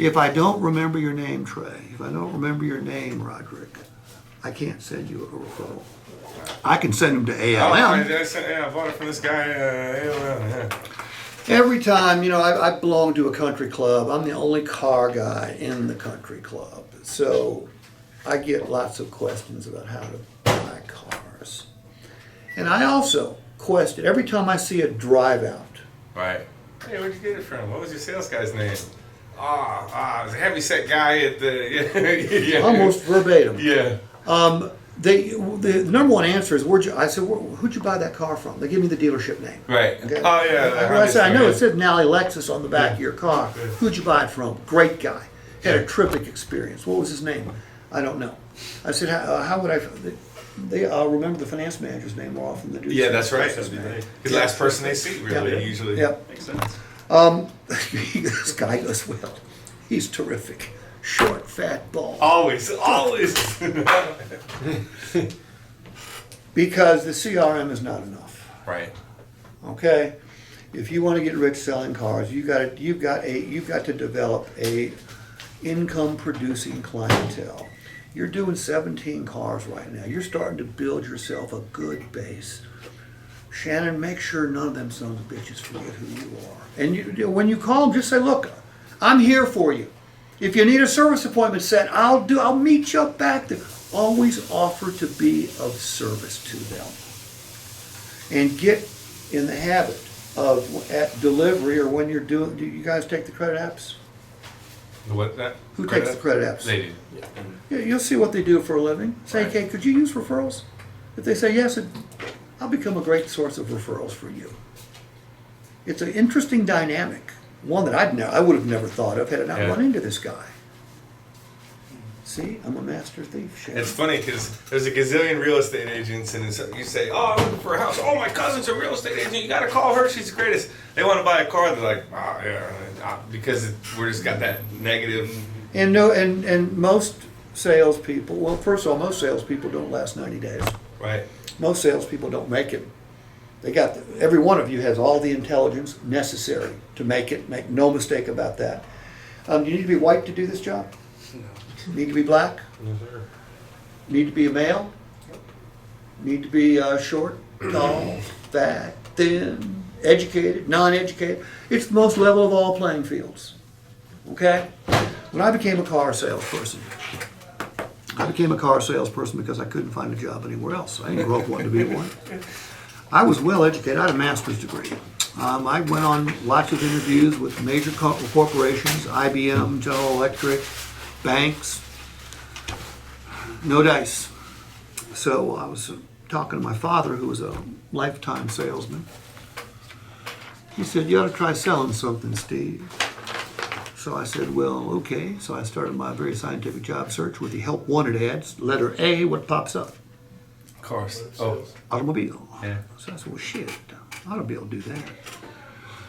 If I don't remember your name, Trey, if I don't remember your name, Roderick, I can't send you a referral. I can send them to ALM. I bought it from this guy, ALM, yeah. Every time, I belong to a country club. I'm the only car guy in the country club. So I get lots of questions about how to buy cars. And I also question, every time I see a drive out. Right. Hey, where'd you get it from? What was your sales guy's name? It was a heavyset guy at the... yeah. Almost verbatim. Yeah. The number one answer is, I said, who'd you buy that car from? They give me the dealership name. Right. Okay? Oh, yeah. I said, I know it said Nally Lexus on the back of your car. Who'd you buy it from? Great guy. Had a terrific experience. What was his name? I don't know. I said, how would I... They remember the finance manager's name more often than they do. Yeah, that's right. The last person they see, really, usually. Yep. Makes sense. This guy goes, well, he's terrific. Short, fat, bald. Always. Because the CRM is not enough. Right. Okay? If you want to get rich selling cars, you've got to develop a income producing clientele. You're doing 17 cars right now. You're starting to build yourself a good base. Shannon, make sure none of them sons of bitches forget who you are. And when you call them, just say, look, I'm here for you. If you need a service appointment set, I'll meet you up back there. Always offer to be of service to them. And get in the habit of, at delivery or when you're doing, do you guys take the credit apps? What that? Who takes the credit apps? They do. Yeah, you'll see what they do for a living. Say, Right. okay, could you use referrals? If they say yes, I'll become a great source of referrals for you. It's an interesting dynamic, one that I would have never thought of had I not run into this guy. See, I'm a master thief. Shannon. It's funny because there's a gazillion real estate agents, and you say, "Oh, I'm looking for a house. Oh, my cousin's a real estate agent. You got to call her. She's the greatest." They want to buy a car. They're like, "Oh, yeah," because we're just got that negative. And most salespeople. Well, first of all, most salespeople don't last 90 days. Right. Most salespeople don't make it. Every one of you has all the intelligence necessary to make it. Make no mistake about that. Do you need to be white to do this job? No. Need to be black? No, sir. Need to be a male? Need to be short, tall, fat, thin, educated, non-educated? It's the most level of all playing fields. Okay? When I became a car salesperson because I couldn't find a job anywhere else. I didn't grow up wanting to be one. I was well educated. I had a master's degree. I went on lots of interviews with major corporations, IBM, General Electric, banks. No dice. So I was talking to my father, who was a lifetime salesman. He said, you ought to try selling something, Steve. So I said, well, okay. So I started my very scientific job search with the help wanted ads. Letter A, what pops up? Cars. Oh. Automobile. Yeah. So I said, well, shit, I ought to be able to do that.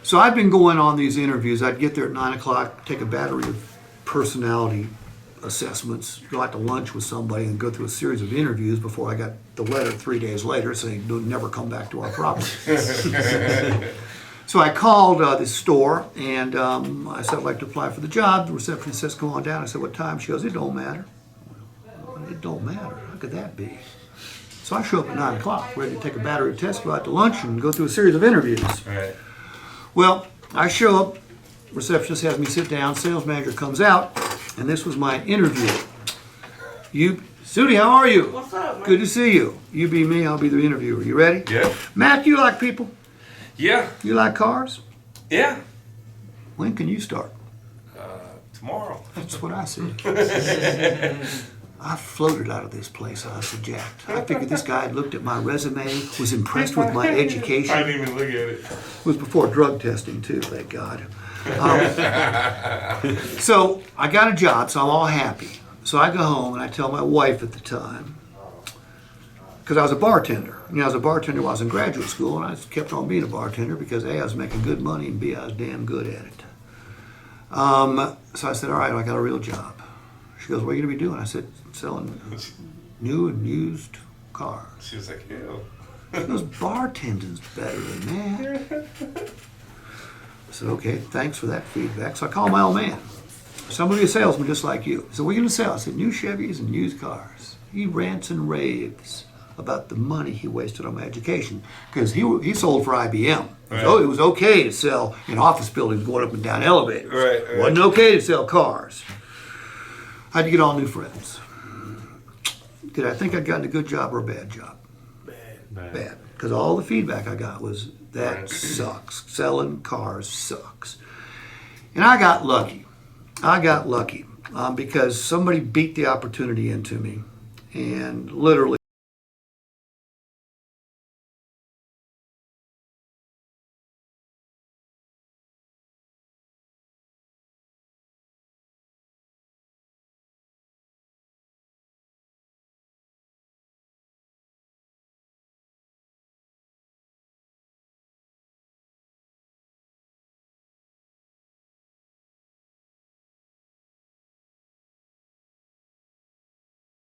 So I've been going on these interviews. I'd get there at 9 o'clock, take a battery of personality assessments, go out to lunch with somebody and go through a series of interviews before I got the letter 3 days later saying, "Don't never come back to our property." So I called the store and I said, I'd like to apply for the job. The receptionist says, come on down. I said, what time? She goes, it don't matter. It don't matter. How could that be? So I show up at 9 o'clock, ready to take a battery test, go out to lunch and go through a series of interviews. Right. Well, I show up, receptionist has me sit down, sales manager comes out, and this was my interview. Sudi, how are you? What's up, man? Good to see you. You be me, I'll be the interviewer. You ready? Yeah. Matt, you like people? Yeah. You like cars? Yeah. When can you start? Tomorrow. That's what I said. I floated out of this place. I was jacked. I figured this guy had looked at my resume, was impressed with my education. I didn't even look at it. It was before drug testing, too, thank God. So I got a job, so I'm all happy. So I go home and I tell my wife at the time, because I was a bartender. I was a bartender while I was in graduate school, and I kept on being a bartender because A, I was making good money, and B, I was damn good at it. So I said, all right, I got a real job. She goes, what are you going to be doing? I said, selling new and used cars. She was like, ew. She goes, bartending's better than that. I said, okay, thanks for that feedback. So I called my old man. somebody a salesman just like you. So we're going to sell. I said, new Chevys and used cars. He rants and raves about the money he wasted on my education because he sold for IBM. Right. So it was okay to sell in office buildings going up and down elevators. Right. Wasn't okay to sell cars. I had to get all new friends. Did I think I'd gotten a good job or a bad job? Bad. Because all the feedback I got was, that Right. sucks. Selling cars sucks. And I got lucky. Because somebody beat the opportunity into me and literally